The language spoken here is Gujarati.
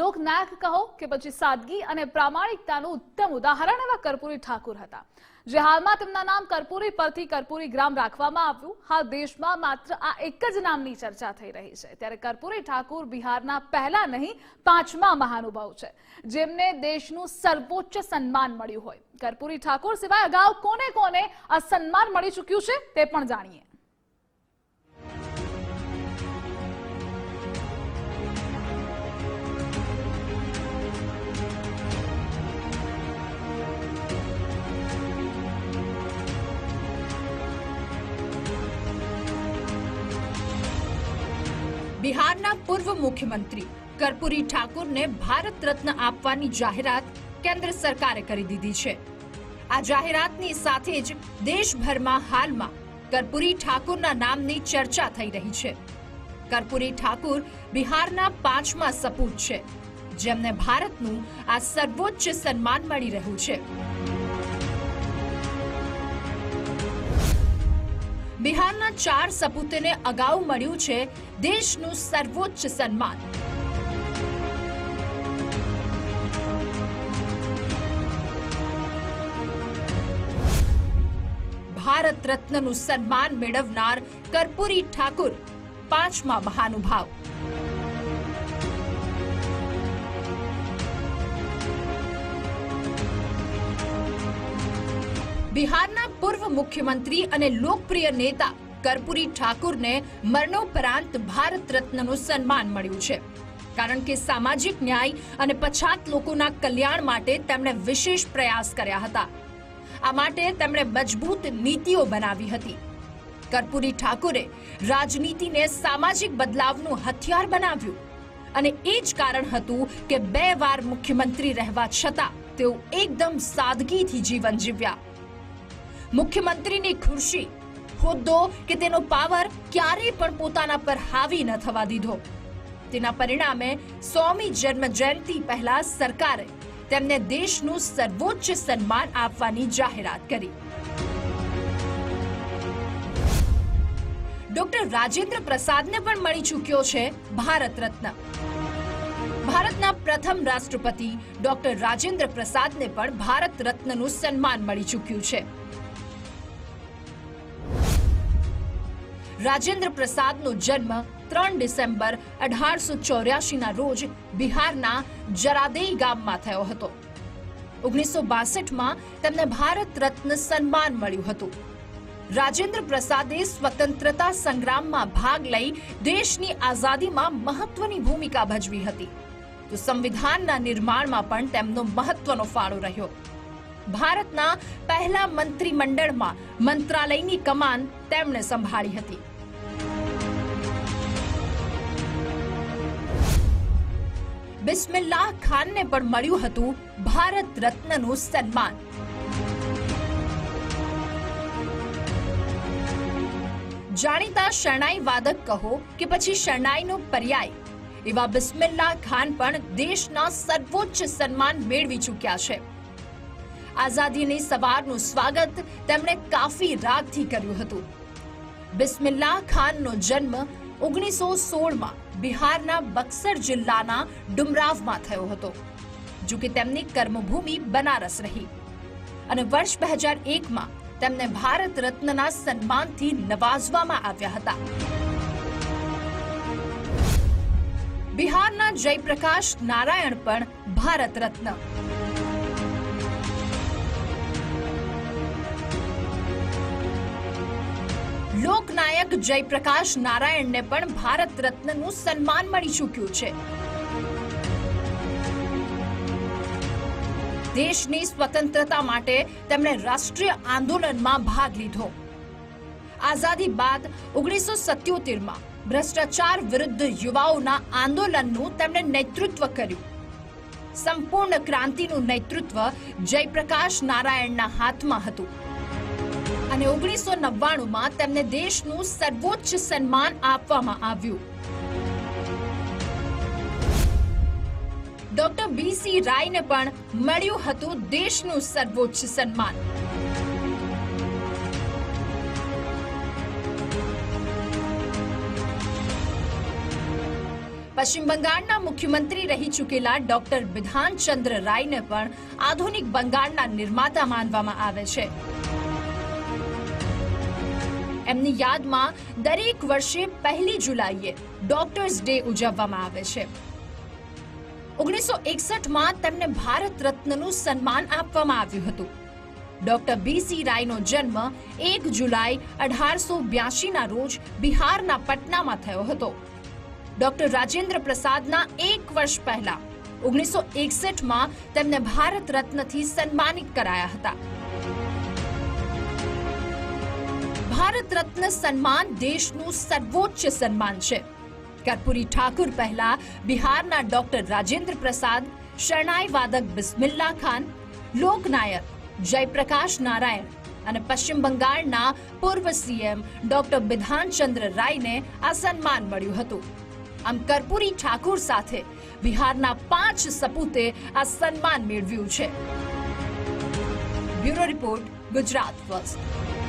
લોકનાયક કહો કે પછી સાદગી અને પ્રામાણિકતાનું ઉત્તમ ઉદાહરણ એવા કર્પૂરી ઠાકુર હતા, જે હાલમાં તેમના નામ કર્પૂરી પરથી કર્પૂરી ગ્રામ રાખવામાં આવ્યું। હાલ દેશમાં માત્ર આ એક જ નામની ચર્ચા થઈ રહી છે, ત્યારે કર્પૂરી ઠાકુર બિહારના પહેલા નહીં 5મા મહાનુભાવ છે, જેમને દેશનું સર્વોચ્ચ સન્માન મળ્યું હોય। કર્પૂરી ઠાકુર સિવાય અગાઉ કોને કોને આ સન્માન મળી ચૂક્યું છે તે પણ જાણીએ। બિહારના પૂર્વ મુખ્યમંત્રી કર્પૂરી ઠાકુરને ભારત રત્ન આપવાની જાહેરાત કેન્દ્ર સરકારે કરી દીધી છે। આ જાહેરાતની સાથે જ દેશભરમાં હાલમાં કર્પૂરી ઠાકુરના નામની ચર્ચા થઈ રહી છે। કર્પૂરી ઠાકુર બિહારના 5મા સપૂત છે, જેમને ભારતનું આ સર્વોચ્ચ સન્માન મળી રહ્યું છે। બિહારના 4 સપૂતોને અગાઉ મળ્યું છે દેશનું સર્વોચ્ચ સન્માન। ભારત રત્નનું સન્માન મેળવનાર કર્પૂરી ઠાકુર 5મા મહાનુભાવ। બિહારના પૂર્વ મુખ્યમંત્રી અને લોકપ્રિય નેતા કર્પૂરી ઠાકુરને મરણોપરાંત ભારત રત્નનું સન્માન મળ્યું છે, કારણ કે સામાજિક ન્યાય અને પછાત લોકોના કલ્યાણ માટે તેમણે વિશેષ પ્રયાસ કર્યા હતા। આ માટે તેમણે મજબૂત નીતિઓ બનાવી હતી। કર્પૂરી ઠાકુરે રાજનીતિને સામાજિક બદલાવનું હથિયાર બનાવ્યું, અને એ જ કારણ હતું કે 2 વાર મુખ્યમંત્રી રહેવા છતાં તેઓ એકદમ સાદગીથી જીવન જીવ્યા। મુખ્યમંત્રીની ખુરશી, હોદ્દો કે તેનો પાવર ક્યારેય પણ પોતાના પર હાવી ન થવા દીધો। તેના પરિણામે 100મી જન્મ જયંતિ પહેલા સરકારે તેમને દેશનું સર્વોચ્ચ સન્માન આપવાની જાહેરાત કરી। ડોક્ટર રાજેન્દ્ર પ્રસાદને પણ મળી ચૂક્યો છે ભારત રત્ન। ભારતના પ્રથમ રાષ્ટ્રપતિ ડોક્ટર રાજેન્દ્ર પ્રસાદને પણ ભારત રત્નનું સન્માન મળી ચૂક્યું છે। રાજેન્દ્ર પ્રસાદનો જન્મ 3 ડિસેમ્બર 1884ના રોજ બિહારના જરાદેઈ ગામમાં થયો હતો। 1962માં તેમને ભારત રત્ન સન્માન મળ્યું હતું। રાજેન્દ્ર પ્રસાદે સ્વતંત્રતા સંગ્રામમાં ભાગ લઈ દેશની આઝાદીમાં મહત્વની ભૂમિકા ભજવી હતી, તો સંવિધાનના નિર્માણમાં પણ તેમનો મહત્વનો ફાળો રહ્યો। ભારતના પહેલા મંત્રીમંડળમાં મંત્રાલયની કમાન તેમણે સંભાળી હતી। બિસ્મિલ્લાહ ખાનને પણ મળ્યું હતું ભારત રત્નનું સન્માન। જાણીતા શરણાઈ વાદક કહો કે પછી શરણાઈનો પર્યાય એવા બિસ્મિલ્લાહ ખાન પણ દેશના સર્વોચ્ચ સન્માન મેળવી ચૂક્યા છે। આઝાદીની સવારનું સ્વાગત તેમણે કાફી રાગથી કર્યું હતું। બિસ્મિલ્લાહ ખાનનો જન્મ 1916માં બિહારના બક્સર જિલ્લાના ડુમરાવમાં થયો હતો, જો કે તેમની કર્મભૂમિ બનારસ રહી, અને વર્ષ 2001માં તેમને ભારત રત્નના સન્માનથી નવાજવામાં આવ્યા હતા। બિહારના જયપ્રકાશ નારાયણ પણ ભારત રત્ન। લોકનાયક જયપ્રકાશ નારાયણને પણ ભારત રત્નનું સન્માન મળી ચૂક્યું છે। દેશની સ્વતંત્રતા માટે તેમણે રાષ્ટ્રીય આંદોલનમાં ભાગ લીધો। આઝાદી બાદ 1977માં ભ્રષ્ટાચાર વિરુદ્ધ યુવાઓના આંદોલનનું તેમણે નેતૃત્વ કર્યું। સંપૂર્ણ ક્રાંતિનું નેતૃત્વ જયપ્રકાશ નારાયણના હાથમાં હતું, અને 1999માં તેમને દેશનું સર્વોચ્ચ સન્માન આપવામાં આવ્યું। ડોક્ટર BC રાયને પણ મળ્યું હતું દેશનું સર્વોચ્ચ સન્માન। પશ્ચિમ બંગાળના મુખ્યમંત્રી રહી ચૂકેલા ડોક્ટર બિધાન ચંદ્ર રાયને પણ આધુનિક બંગાળના નિર્માતા માનવામાં આવે છે. એમની યાદમાં દરેક વર્ષે 1 જુલાઈએ ડોક્ટર્સ ડે ઉજવવામાં આવે છે. 1961માં તેમને ભારત રત્નનું સન્માન આપવામાં આવ્યું હતું. ડોક્ટર BC રાયનો જન્મ 1 જુલાઈ 1882ના રોજ બિહારના પટનામાં થયો હતો. ડોક્ટર રાજેન્દ્ર પ્રસાદના 1 વર્ષ પહેલા 1961માં તેમને ભારત રત્નથી સન્માનિત કરાયા હતા. ભારત રત્ન સન્માન દેશનું સર્વોચ્ચ સન્માન છે. કર્પૂરી ઠાકુર પહેલા બિહારના ડોક્ટર રાજેન્દ્ર પ્રસાદ, શરણાઈ વાદક બિસ્મિલ્લા ખાન, લોકનાયક જયપ્રકાશ નારાયણ અને પશ્ચિમ બંગાળના પૂર્વ CM ડોક્ટર બિધાન ચંદ્ર રાયને આ સન્માન મળ્યું હતું. આમ કર્પૂરી ઠાકુર સાથે બિહારના 5 સપૂતે આ સન્માન મેળવ્યું છે. Bureau report, Gujarat first.